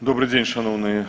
Добрый день, шановные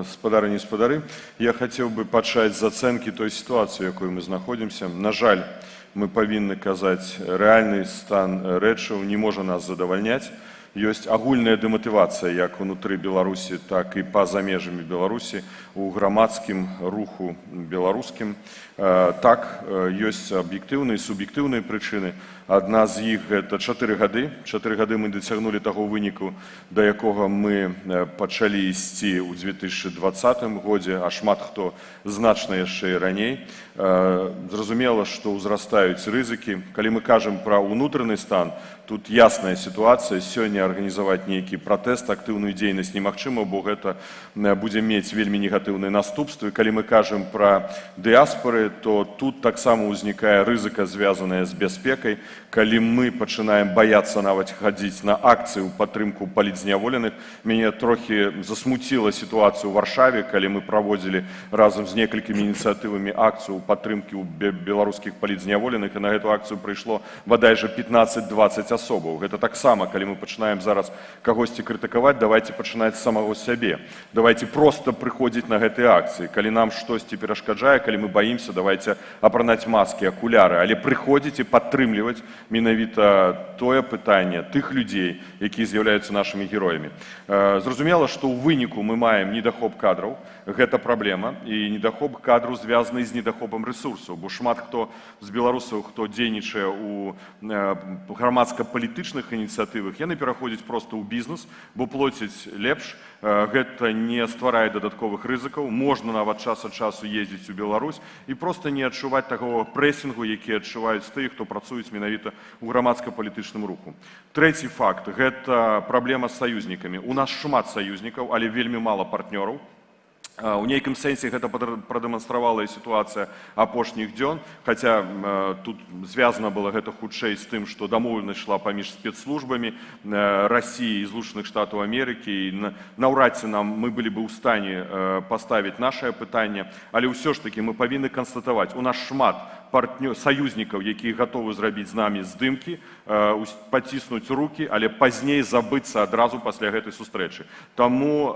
спадарыні і спадары. Я хотел бы пачаць з ацэнкі той ситуации, в якой мы находимся. На жаль, мы павінны казаць, рэальны стан рэчаў не можа нас задавальняць. Ёсць агульная дэматывацыя як унутры Беларусі, так і па-за межамі Беларусі у грамадскім руху беларускім. Так, ёсць аб'ектыўныя і суб'ектыўныя прычыны. Адна з іх гэта 4 гады. 4 гады мы дасягнулі таго выніку, да якога мы пачалі ісці ў 2020 годзе, а шмат хто значна яшчэ і раней. Зразумела, што ўзрастаюць рызыкі. Калі мы кажам пра ўнутраны стан, тут ясная сітуацыя. Сёння арганізаваць нейкі пратэст, актыўную дзейнасць немагчыма, бо гэта будзе мець вельмі негатыўныя наступствы. Калі мы кажам пра дыяспоры, то тут таксама ўзнікае рызыка, звязаная з бяспекай. Калі мы пачынаем баяцца нават хадзіць на акцыі ў падтрымку палітзняволеных, мяне трохі засмуціла сітуацыя ў Варшаве, калі мы праводзілі разам з некалькімі ініцыятывамі акцыю ў падтрымкі беларускіх палітзняволеных, і на гэту акцыю прыйшло бадай жа 15-20 асобаў. Гэта таксама, калі мы пачынаем зараз кагосьці крытыкаваць, давайте пачынаць з самого сябе. Давайте просто прыходзіць на гэтыя акцыі. Калі нам штосьці перашкаджае, калі мы баімся, давайте апранаць маскі, акуляры, але прыходзіць і падтрымліваць менавіта тое пытанне тых людзей, якія з'яўляюцца нашымі героямі. Зразумела, што ў выніку мы маем недахоп кадраў. Гэта праблема, і недахоп кадраў звязаны з недахопам рэсурсаў, бо шмат хто з беларусаў, хто дзейнічае ў грамадска-палітычных ініцыятывах, яны пераходзяць проста ў бізнес, бо плоцяць лепш, гэта не стварае дадатковых рызыкаў, можна нават час ад часу ездзіць у Беларусь і проста не адчуваць таго прэсінгу, які адчуваюць тых, хто працуюць менавіта ў грамадска-палітычным руху. Трэці факт – гэта праблема з саюзнікамі. У нас шмат саюзнікаў, але вельмі мала партнёраў. У нейкім сэнсе гэта прадэманстравала і сітуацыя апошніх дзён, хаця тут звязана было гэта хутчэй з тым, што дамоўленасць ішла паміж спецслужбамі Расіі і Злучаных Штатаў Амерыкі, і наўрад ці мы былі бы ў стане паставіць нашае пытанне, але ўсё ж такі мы павінны канстатаваць, у нас шмат саюзнікаў, якія гатовы зрабіць з намі здымкі, паціснуць рукі, але пазней забыцца адразу пасля гэтай сустрэчы. Таму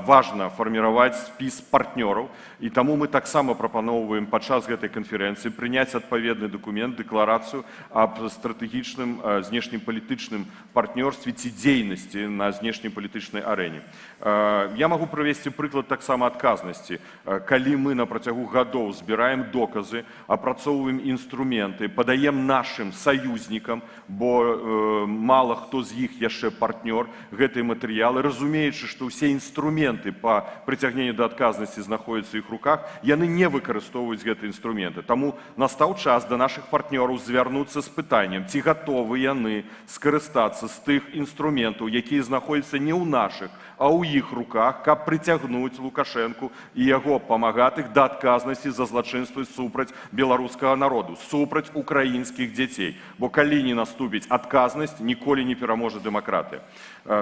важна фарміраваць спіс партнёраў, і таму мы таксама прапаноўваем падчас гэтай канферэнцыі прыняць адпаведны дакумент, дэкларацыю аб стратэгічным знешнепалітычным партнёрстве ці дзейнасці на знешнепалітычнай арэне. Я магу прывесці прыклад таксама адказнасці. Калі мы на працягу гадоў збіраем доказы, апрацоўваем інструменты, падаем нашым саюзнікам, бо мала хто з іх яшчэ партнёр гэтай матэрыялы, разумеючы, што ўсе інструменты па прыцягненню да адказнасці знаходзяцца ў іх руках, яны не выкарыстоўваюць гэтыя інструменты. Таму настаў час да нашых партнёраў звярнуцца з пытаннем, ці гатовы яны скарыстацца з тых інструментаў, якія знаходзяцца не ў нашых, а ў іх руках, каб прыцягнуць Лукашэнку і яго памагатых да адказнасці за злачынствы супраць беларускага народу, супраць украінскіх дзяцей. Бо калі не наступіць адказнасць, ніколі не пераможа дэмакратыя.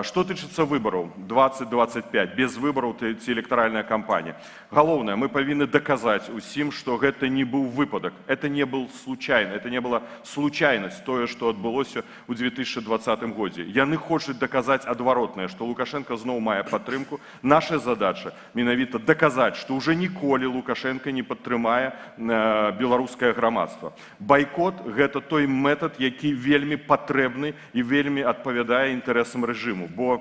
Што тычыцца выбараў 2025, без выбараў ці электаральная кампанія. Галоўнае, мы павінны даказаць усім, што гэта не быў выпадак, это не была случайнасць тое, што адбылося ў 2020 годзе. Яны хочуць даказаць адваротнае, што Лукашенко зноў мае падтрымку. Наша задача менавіта даказаць, што ўжо ніколі Лукашенко не падтрымае беларускае грамадства. Байкот – гэта той метад, які вельмі патрэбны і вельмі адпавядае інтарэсам рэжыму, бо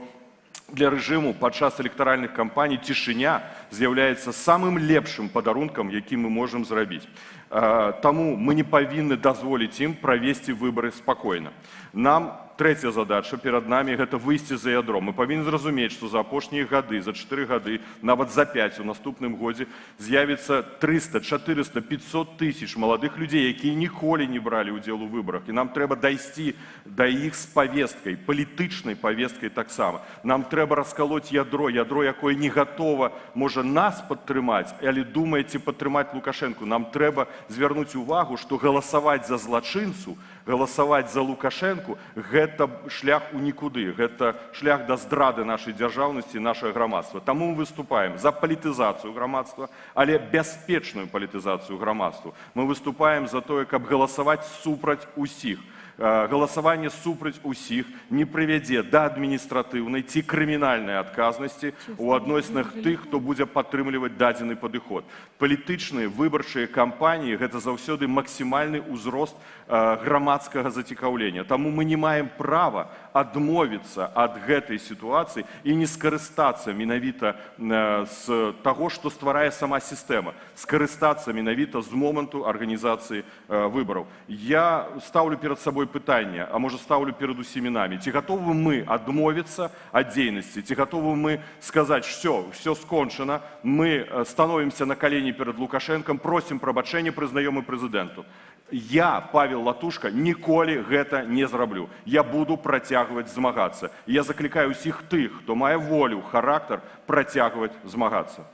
для рэжыму падчас электаральных кампаній цішыня з'яўляецца самым лепшым падарункам, які мы можам зрабіць. Таму мы не павінны дазволіць ім правесці выбары спакойна. Нам трэцяя задача перад намі – гэта выйсці за ядро. Мы павінны зразумець, што за апошнія гады, за 4 гады, нават за 5 у наступным годзе з'явіцца 300, 400, 500 тысяч маладых людзей, якія ніколі не бралі ўдзел у выбарах. І нам трэба дайсці да іх з павесткай, палітычнай павесткай таксама. Нам трэба раскалоць ядро, якое не гатова, можа, нас падтрымаць, але думае, ці падтрымаць Лукашэнку. Нам трэба звярнуць увагу, што галасаваць за злачынцу, галасаваць за Лукашэнку – гэта шлях у нікуды, гэта шлях да здрады нашай дзяржаўнасці і нашага грамадства. Таму мы выступаем за палітызацыю грамадства, але бяспечную палітызацыю грамадства. Мы выступаем за тое, каб галасаваць супраць усіх. галасаванне супраць усіх не прывядзе да адміністратыўнай ці крымінальнай адказнасці у адносінах тых, хто будзе падтрымліваць дадзены падыход. Палітычныя выбарчыя кампаніі гэта заўсёды максімальны ўзрост грамадскага зацікаўлення. Таму мы не маем права адмовіцца ад гэтай сітуацыі і не скарыстацца менавіта з таго, што стварае сама сістэма, скарыстацца менавіта з моманту арганізацыі выбараў. Я ставлю перад сабой пытанне, а можа ставлю перад усімі намі, ці гатовы мы адмовіцца ад дзейнасці, ці гатовы мы сказаць, все скончана, мы становімся на калені перад Лукашэнкам, просім прабачэння, прызнаём і прэзідэнту. Я, Павел Латушка, ніколі гэта не зраблю. Я буду працягваць змагацца. Я заклікаю усіх тых, хто мае волю, характар, працягваць змагацца.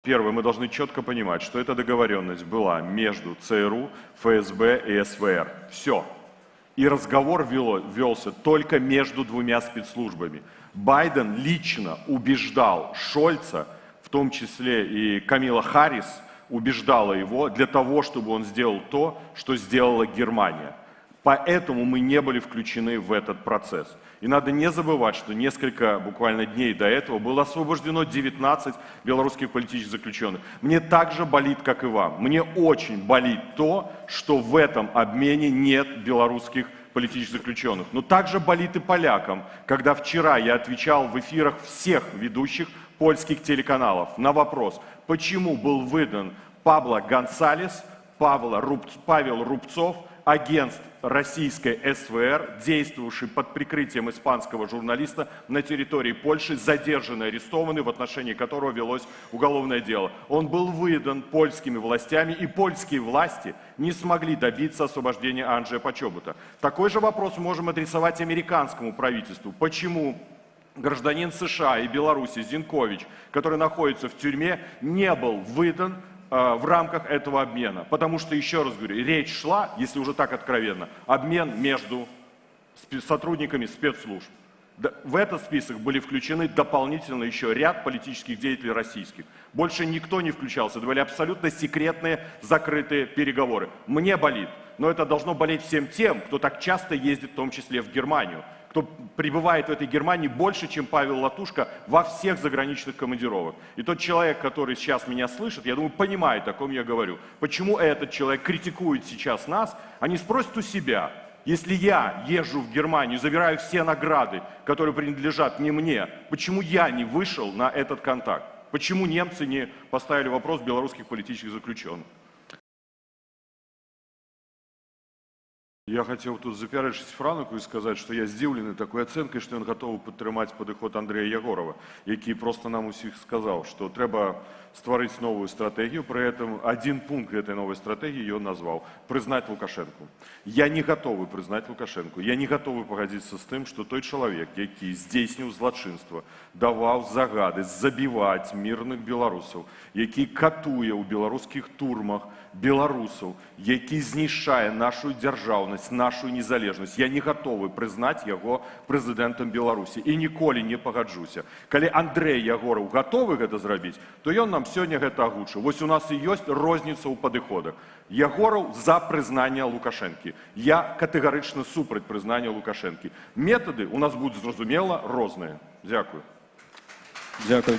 Первое, мы должны четко понимать, что эта договоренность была между ЦРУ, ФСБ и СВР. Все. И разговор велся только между двумя спецслужбами. Байден лично убеждал Шольца, в том числе и Камила Харрис, убеждала его для того, чтобы он сделал то, что сделала Германия. Поэтому мы не были включены в этот процесс. И надо не забывать, что несколько буквально дней до этого было освобождено 19 белорусских политических заключенных. Мне так же болит, как и вам. Мне очень болит то, что в этом обмене нет белорусских политических заключенных. Но также болит и полякам, когда вчера я отвечал в эфирах всех ведущих польских телеканалов на вопрос, почему был выдан Пабло Гонсалес, Павел Рубцов, агент российской СВР, действовавший под прикрытием испанского журналиста на территории Польши, задержанный, арестованный, в отношении которого велось уголовное дело. Он был выдан польскими властями, и польские власти не смогли добиться освобождения Анджея Почобута. Такой же вопрос можем адресовать американскому правительству. Почему гражданин США и Беларуси Зинкович, который находится в тюрьме, не был выдан в рамках этого обмена? Потому что, еще раз говорю, речь шла, если уже так откровенно, обмен между сотрудниками спецслужб. В этот список были включены дополнительно еще ряд политических деятелей российских. Больше никто не включался, это были абсолютно секретные, закрытые переговоры. Мне болит, но это должно болеть всем тем, кто так часто ездит, в том числе в Германию, кто пребывает в этой Германии больше, чем Павел Латушка во всех заграничных командировках. И тот человек, который сейчас меня слышит, я думаю, понимает, о ком я говорю. Почему этот человек критикует сейчас нас, они спросят у себя. Если я езжу в Германию, забираю все награды, которые принадлежат не мне, почему я не вышел на этот контакт? Почему немцы не поставили вопрос белорусских политических заключенных? Я хотел тут запярэчыць Франуку и сказать, что я здзіўлены такой оценкой, что он готов падтрымаць падыход Андрея Ягорова, які просто нам усіх сказал, что трэба стварыць новую стратегию. При этом один пункт этой новой стратегии он назвал – признать Лукашенко. Я не готовы признать Лукашенко. Я не готовы погодиться с тем, что той человек, які здзейсніў злачынства, даваў загады забіваць мирных белорусов, які катуе ў беларускіх турмах белорусов, які знішчае нашу дзяржаўнасць, нашу незалежнасць. Я не готовы признать его президентом Беларуси и ніколі не пагаджуся. Калі Андрей Ягоров готовы гэта зрабіць, то ён нам сегодня гэта агучыў. Вось у нас и есть розница ў падыходах. Ягоров за признание Лукашенко. Я катэгарычна супраць признания Лукашенко. Методы у нас будут, зразумела, розныя. Дякую. Дякую.